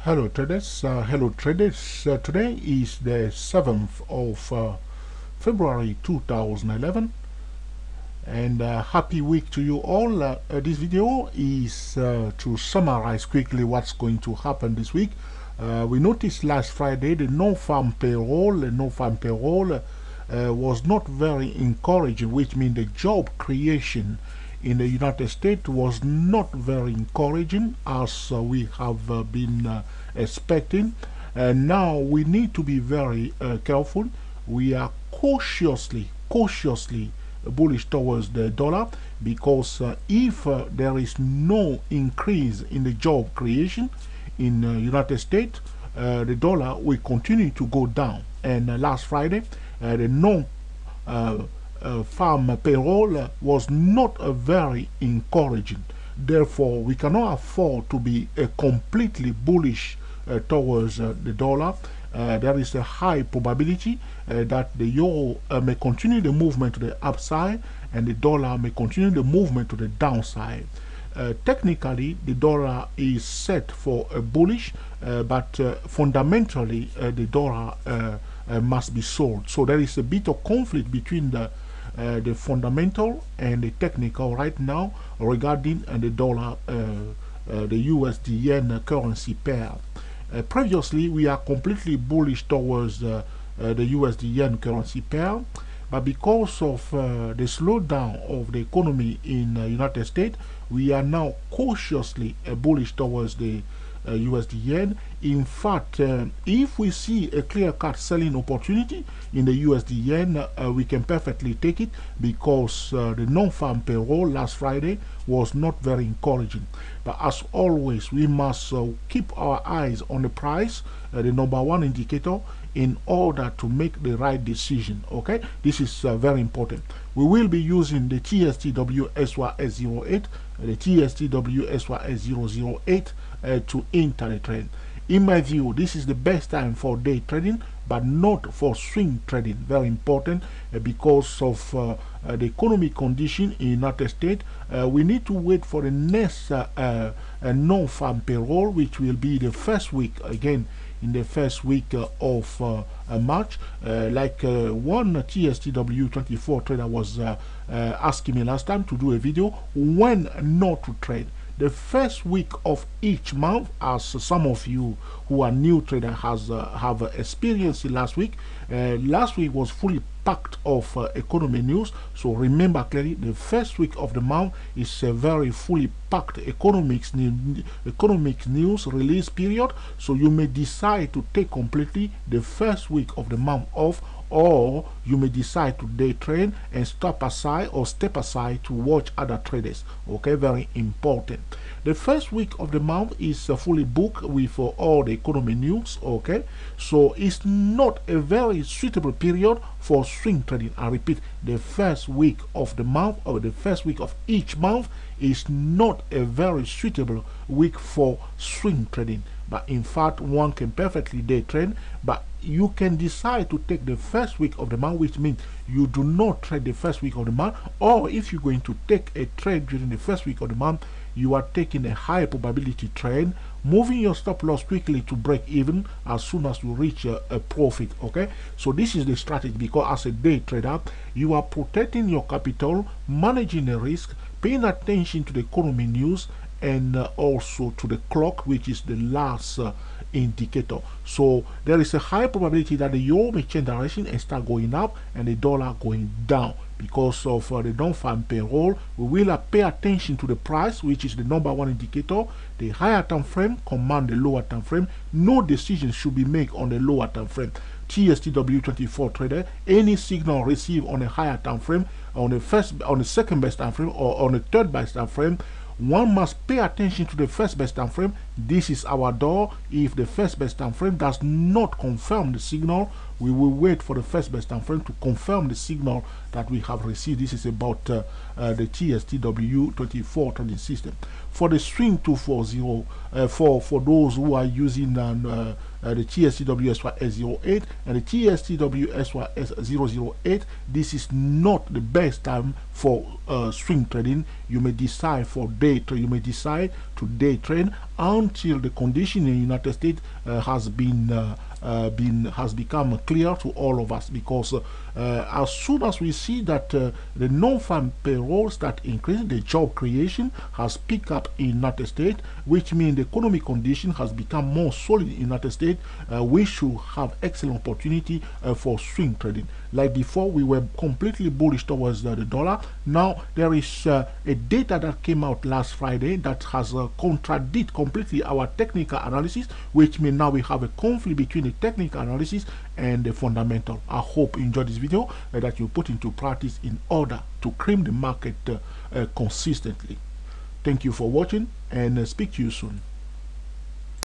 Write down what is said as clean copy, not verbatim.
Hello traders. Today is the 7th of February 2011, and happy week to you all. This video is to summarize quickly what's going to happen this week. We noticed last Friday the non-farm payroll. Was not very encouraging, which means the job creation in the United States was not very encouraging as we have been expecting. And now we need to be very careful. We are cautiously bullish towards the dollar because if there is no increase in the job creation in the United States, the dollar will continue to go down. And last Friday, the non-farm payroll was not very encouraging. Therefore, we cannot afford to be completely bullish towards the dollar. There is a high probability that the euro may continue the movement to the upside and the dollar may continue the movement to the downside. Technically, the dollar is set for a bullish, but fundamentally, the dollar must be sold. So there is a bit of conflict between the fundamental and the technical right now regarding the dollar, the USD yen currency pair. Previously, we are completely bullish towards the USD yen currency pair, but because of the slowdown of the economy in the United States, we are now cautiously bullish towards the USD yen. In fact, if we see a clear-cut selling opportunity in the USD yen, we can perfectly take it because the non-farm payroll last Friday was not very encouraging. But as always, we must keep our eyes on the price, the number one indicator, in order to make the right decision. Okay, this is very important. We will be using the TSTW SYS08, the TSTW SYS008 to enter the trend. In my view, this is the best time for day trading, but not for swing trading. Very important because of the economic condition in the United States. We need to wait for the next non-farm payroll, which will be the first week again. In the first week of March, one TSTW24 trader was asking me last time to do a video when not to trade. The first week of each month, as some of you who are new traders have experienced last week. Last week was fully packed of economy news. So remember clearly, the first week of the month is a very fully packed economic news release period. So you may decide to take completely the first week of the month off, or you may decide to day trade and step aside to watch other traders. Okay, very important. The first week of the month is fully booked with all the economy news. Okay, so it's not a very suitable period for swing trading. I repeat, the first week of the month or the first week of each month is not a very suitable week for swing trading. But in fact, one can perfectly day trade, but you can decide to take the first week of the month, which means you do not trade the first week of the month. Or if you're going to take a trade during the first week of the month, you are taking a high probability trade, moving your stop loss quickly to break even as soon as you reach a profit. Okay, so this is the strategy, because as a day trader, you are protecting your capital, managing the risk, paying attention to the economy news, and also to the clock, which is the last indicator. So there is a high probability that the euro may change direction and start going up and the dollar going down because of the non-farm payroll. We will pay attention to the price, which is the number one indicator. The higher time frame command the lower time frame. No decision should be made on the lower time frame. TSTW24 trader, any signal received on a higher time frame, on the second best time frame, or on the third best time frame, one must pay attention to the first best time frame. This is our door. If the first best time frame does not confirm the signal, we will wait for the first best time frame to confirm the signal that we have received. This is about the TSTW24 trading system. For the swing 240, for those who are using the TSTW SYS08 and the TSTW SYS008, this is not the best time for swing trading. You may decide for day trade. You may decide to day trade until the condition in the United States has become clear to all of us, because as soon as we see that the non-farm payrolls start increasing, the job creation has picked up in United States, which means the economic condition has become more solid in United States. We should have excellent opportunity for swing trading. Like before, we were completely bullish towards the dollar. Now there is a data that came out last Friday that has contradicted completely our technical analysis, which means now we have a conflict between the technical analysis and the fundamental. I hope you enjoyed this video that you put into practice in order to cream the market consistently. Thank you for watching, and speak to you soon.